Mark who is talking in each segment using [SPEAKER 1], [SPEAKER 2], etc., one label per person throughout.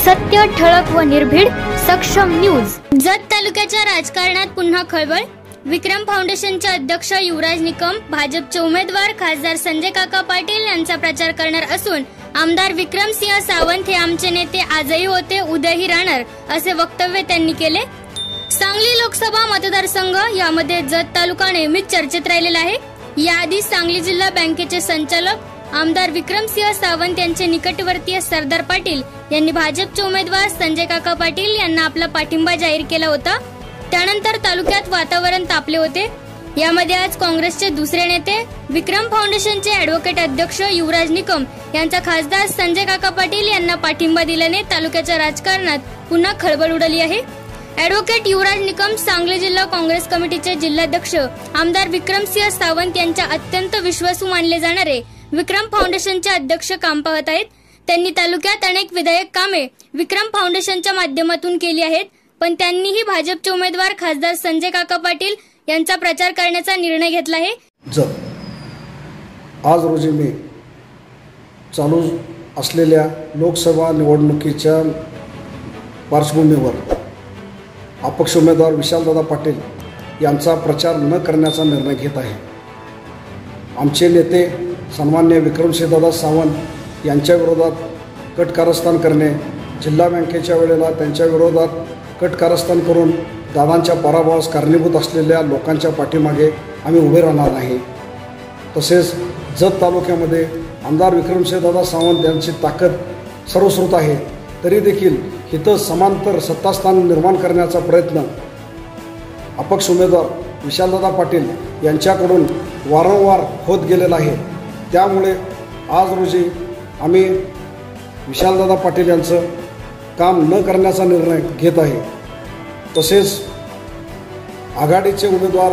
[SPEAKER 1] सत्य, ठळक व निर्भीड, सक्षम न्यूज। जत तालुक्याच्या राजकारणात पुन्हा खळबळ। विक्रम फाउंडेशनचे अध्यक्ष युवराज निकम भाजपचे उमेदवार खासदार संजय काका पाटील यांचा प्रचार करणार असून आमदार विक्रमसिंह सावंत हे आमचे नेते आजही होते, उद्याही राहणार असे वक्तव्य त्यांनी केले। सांगली लोकसभा मतदारसंघ यामध्ये जत तालुका नेहमीच चर्चेत राहिलेला आहे। याआधी सांगली जिल्हा बँकेचे संचालक आमदार विक्रमसिंह सावंत यांचे निकटवर्तीय सरदार पाटील यांनी भाजपचे उमेदवार संजय काका पाटील यांना आपला पाठिंबा जाहीर केला होता। त्यानंतर तालुक्यात वातावरण तापले होते। यामध्ये आज काँग्रेसचे दुसरे नेते विक्रम फाउंडेशनचे ॲडव्होकेट अध्यक्ष युवराज निकम यांचा खासदार संजय काका पाटील यांना पाठिंबा दिल्याने तालुक्याच्या राजकारणात पुन्हा खळबळ उडाली आहे। ॲडव्होकेट युवराज निकम सांगली जिल्हा काँग्रेस कमिटीचे जिल्हाध्यक्ष आमदार विक्रमसिंह सावंत यांच्या अत्यंत विश्वासू मानले जाणारे विक्रम फाउंडेशनचे अध्यक्ष काम पाहत आहेत। त्यांनी तालुक्यात अनेक विधायक कामे विक्रम फाउंडेशनच्या माध्यमातून केली आहेत, पण त्यांनीही भाजपचे उमेदवार खासदार संजय काका पाटील यांचा प्रचार करण्याचा निर्णय घेतला आहे।
[SPEAKER 2] आज रोजी मी चालू असलेल्या लोकसभा निवडणुकीच्या पार्श्वभूमीवर अपक्ष उमेदवार विशालदादा पाटील यांचा प्रचार न करण्याचा निर्णय घेत आहे। आमचे नेते सन्मान्य विक्रमसिंहदादा सावंत यांच्या विरोधात कट कारस्थान करणे, जिल्हा बँकेच्या वेळेला त्यांच्या विरोधात कट कारस्थान करून दादांच्या पराभवास कारणीभूत असलेल्या लोकांच्या पाठीमागे आम्ही उभे राहणार नाही। तसेच जत तालुक्यामध्ये आमदार विक्रमसिंहदादा सावंत यांची ताकद सर्वश्रुत आहे, तरी देखील इथं समांतर सत्तास्थान निर्माण करण्याचा प्रयत्न अपक्ष उमेदवार विशालदादा पाटील यांच्याकडून वारंवार होत गेलेला आहे। त्यामुळे आज रोजी आम्ही विशालदादा पाटील यांचं काम न करण्याचा निर्णय घेत आहे। तसेच आघाडीचे उमेदवार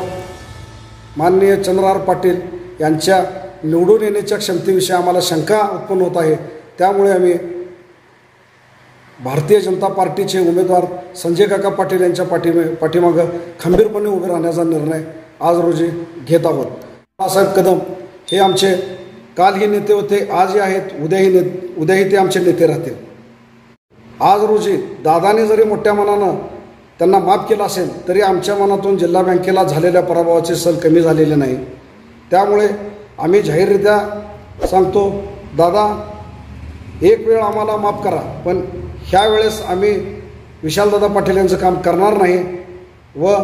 [SPEAKER 2] माननीय चंद्रहार पाटील यांच्या निवडून येण्याच्या क्षमतेविषयी आम्हाला शंका उत्पन्न होत आहे। त्यामुळे आम्ही भारतीय जनता पार्टीचे उमेदवार संजय काका पाटील यांच्या पाठीमागं खंबीरपणे उभे राहण्याचा निर्णय आज रोजी घेत आहोत। बाळासाहेब कदम हे आमचे कालही नेते होते, आजही आहेत, उद्याही ते आमचे नेते राहतील। आज रोजी दादाने जरी मोठ्या मनानं त्यांना माफ केलं असेल तरी आमच्या मनातून जिल्हा बँकेला झालेल्या पराभवाचे सल कमी झालेले नाही। त्यामुळे आम्ही जाहीररित्या सांगतो, दादा एक वेळ आम्हाला माफ करा, पण ह्या वेळेस आम्ही विशालदादा पाटील यांचं काम करणार नाही व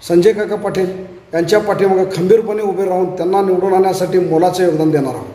[SPEAKER 2] संजय काका पाटील यांच्या पाठीमागे खंबीरपणे उभे राहून त्यांना निवडून आणण्यासाठी मोलाचे योगदान देणार आहोत।